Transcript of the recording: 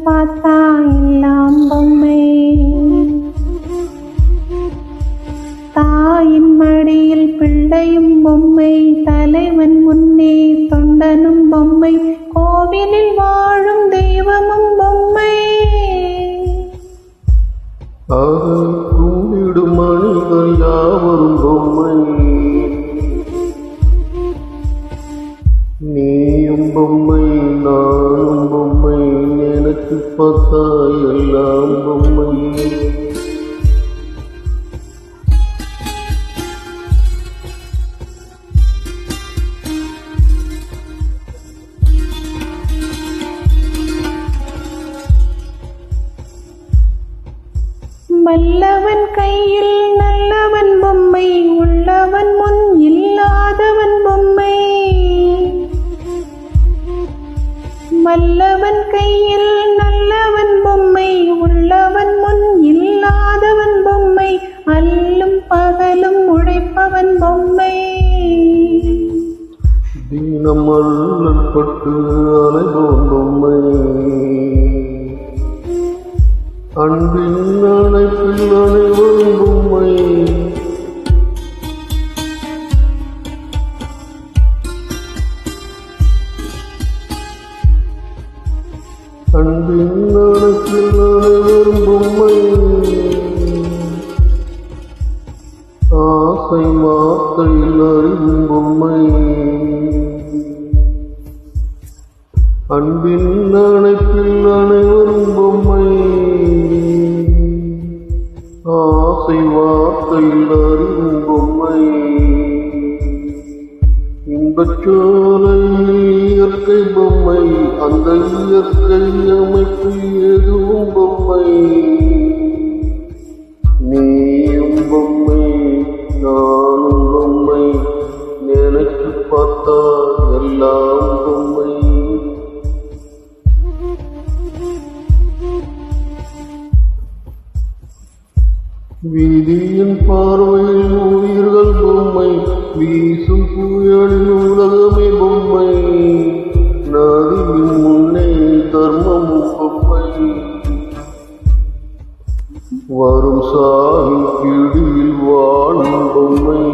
பார்த்தா எல்லாம் பொம்மை. தாயின் மடியில் பிள்ளையும் பொம்மை, தலைவன் முன்னே தொண்டனும் பொம்மை, கோவிலில் வாழும் தெய்வமும் பொம்மை. கும்பிடும் மனிதர் யாவரும் பொம்மை. நீயும் பொம்மை நானும் பொம்மை, எனக்கு பார்த்தா எல்லாம் பொம்மை. வல்லவன் கையில் நல்லவன் பொம்மை, உள்ளவன் முன் இல்லாதவன் பொம்மை. வல்லவன் கையில் நல்லவன் பொம்மை, உள்ளவன் முன் இல்லாதவன் பொம்மை, அல்லும் பகலும் உழைப்பவன் பொம்மை. தினம் அல்லற்பட்டு அலைவோம் பொம்மை, அன்பின் அணைப்பில் அனைவரும் பொம்மை. அன்பின் அணைப்பில் அனைவரும் பொம்மை. ஆசை வார்த்தையில் அறிவும் பொம்மை. அன்பின் அணைப்பில் அனைவரும் பொம்மை. ஆசை வார்த்தையில் அறிவும் பொம்மை. இன்பச்சோலையில் இயற்கை பொம்மை, அந்த இயற்கை அமைப்பு எதுவும் பொம்மை. நீயும் பொம்மை நானும் பொம்மை, எனக்கு பார்த்தா எல்லாம் பொம்மை. வீதியின் பார்வையில் உயிர்கள் பொம்மை, வீசும் புயலின் உலகமே பொம்மை. நதியின் முன்னே தர்மமும் பொம்மை, வரும் சாயின் கிடியில் வாழும் பொம்மை.